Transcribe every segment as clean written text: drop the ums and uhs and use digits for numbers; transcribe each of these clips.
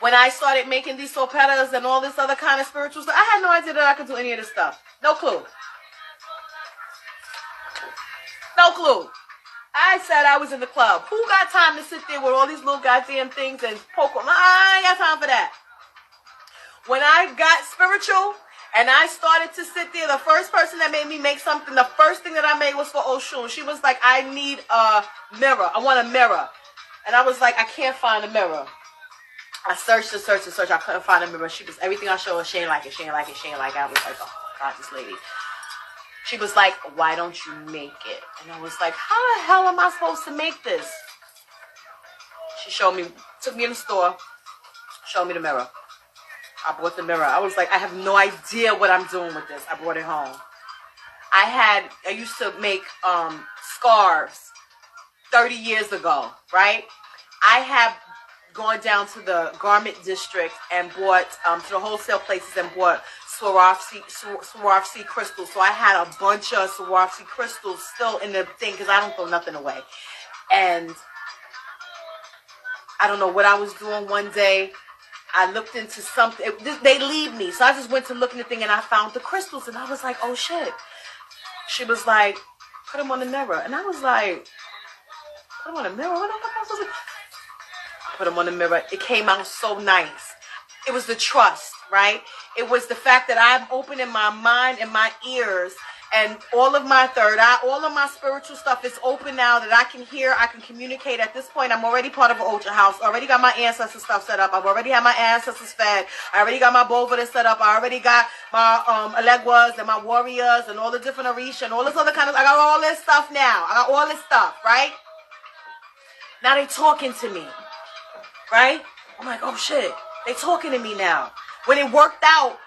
When I started making these sopetas and all this other kind of spiritual stuff, I had no idea that I could do any of this stuff. No clue. No clue. I said I was in the club. Who got time to sit there with all these little goddamn things and poke them? I ain't got time for that. When I got spiritual and I started to sit there, the first person that made me make something, the first thing that I made was for Oshun. She was like, I need a mirror. I want a mirror. And I was like, I can't find a mirror. I searched and searched and searched. I couldn't find a mirror. She was, everything I showed her, she ain't like it, she ain't like it, she ain't like it. I was like, oh God, this lady. She was like, why don't you make it? And I was like, how the hell am I supposed to make this? She showed me, took me in the store, showed me the mirror. I bought the mirror. I was like, I have no idea what I'm doing with this. I brought it home. I used to make scarves 30 years ago, right? I have gone down to the garment district and bought, to the wholesale places and bought Swarovski crystals. So I had a bunch of Swarovski crystals still in the thing because I don't throw nothing away. And I don't know what I was doing one day. I looked into something. They leave me. So I just went to look in the thing and I found the crystals. And I was like, oh shit. She was like, put them on the mirror. And I was like, put them on the mirror? What the fuck am I supposed to do? I put them on the mirror. It came out so nice. It was the trust, right? It was the fact that I'm opening my mind and my ears and all of my third eye, all of my spiritual stuff is open now that I can hear, I can communicate. At this point, I'm already part of an ultra house. I already got my ancestor stuff set up. I've already had my ancestors fed. I already got my Bovada set up. I already got my Elegwas and my warriors and all the different Orisha and all this other kind of, I got all this stuff now. I got all this stuff, right? Now they talking to me, right? I'm like, oh shit, they talking to me now. When it worked out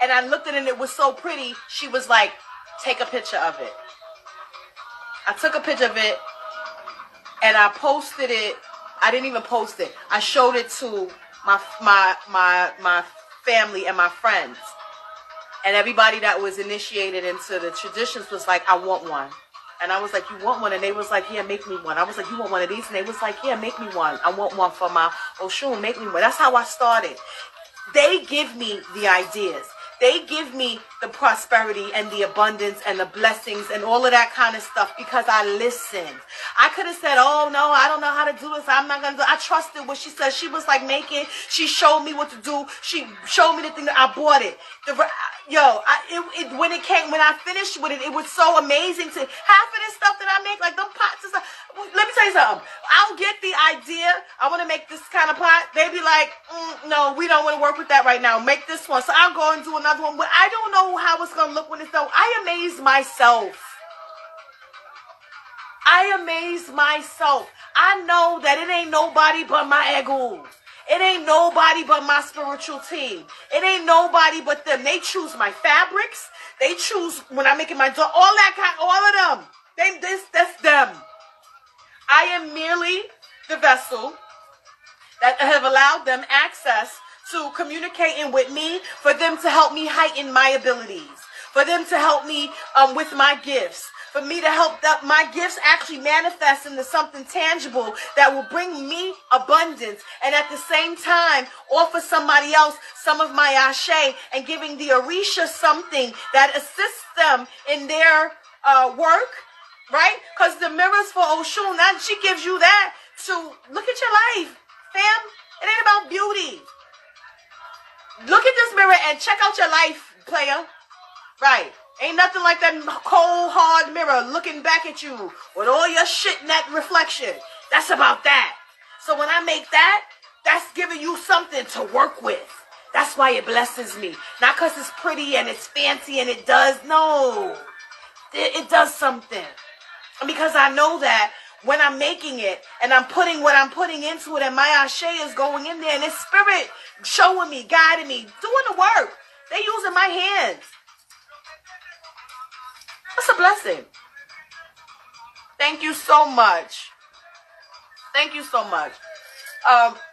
and I looked at it and it was so pretty, she was like, take a picture of it. I took a picture of it and I posted it. I didn't even post it. I showed it to my family and my friends. And everybody that was initiated into the traditions was like, I want one. And I was like, you want one? And they was like, yeah, make me one. I was like, you want one of these? And they was like, yeah, make me one. I want one for my Oshun, make me one. That's how I started. They give me the ideas. They give me the prosperity and the abundance and the blessings and all of that kind of stuff because I listened. I could have said, oh, no, I don't know how to do this. I'm not going to do it. I trusted what she said. She was like, make it. She showed me what to do. She showed me the thing that I bought it. When I finished with it, it was so amazing to half of this stuff that I make, like them pots and stuff. Let me tell you something. I'll get the idea. I want to make this kind of pot. They be like, no, we don't want to work with that right now. Make this one. So I'll go and do another one. But I don't know how it's going to look when it's done. I amaze myself. I know that it ain't nobody but my ego. It ain't nobody but my spiritual team. It ain't nobody but them. They choose my fabrics. They choose when I'm making my door. All that kind, all of them. That's them. I am merely the vessel that have allowed them access to communicating with me, for them to help me heighten my abilities, for them to help me with my gifts, for me to help my gifts actually manifest into something tangible that will bring me abundance, and at the same time offer somebody else some of my ashe and giving the Orisha something that assists them in their work, right? Because the mirrors for Oshun, now she gives you that to look at your life, fam. It ain't about beauty. Look at this mirror and check out your life, player. Right. Ain't nothing like that cold, hard mirror looking back at you with all your shit in that reflection. That's about that. So when I make that, that's giving you something to work with. That's why it blesses me. Not because it's pretty and it's fancy and it does. No. It does something. And because I know that when I'm making it and I'm putting what I'm putting into it and my ashe is going in there and it's spirit showing me, guiding me, doing the work. They using my hands. That's a blessing. Thank you so much. Thank you so much.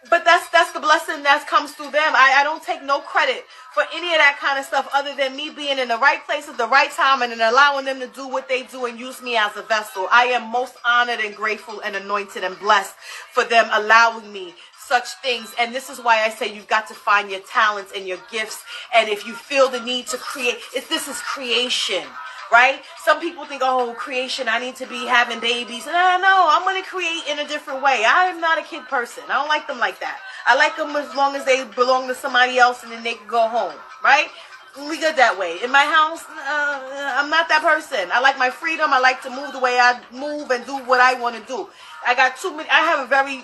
But that's the blessing that comes through them. I don't take no credit for any of that kind of stuff other than me being in the right place at the right time and then allowing them to do what they do and use me as a vessel. I am most honored and grateful and anointed and blessed for them allowing me such things. And this is why I say you've got to find your talents and your gifts. And if you feel the need to create, this is creation, right? Some people think, oh, creation, I need to be having babies. No, I'm going to create in a different way. I am not a kid person. I don't like them like that. I like them as long as they belong to somebody else and then they can go home, right? We good that way. In my house, I'm not that person. I like my freedom. I like to move the way I move and do what I want to do. I have a very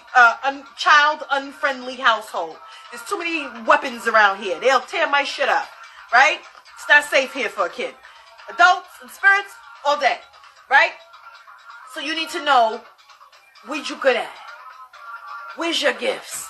child unfriendly household. There's too many weapons around here. They'll tear my shit up, right? It's not safe here for a kid. Adults and spirits all day, right? So you need to know where you good at. Where's your gifts?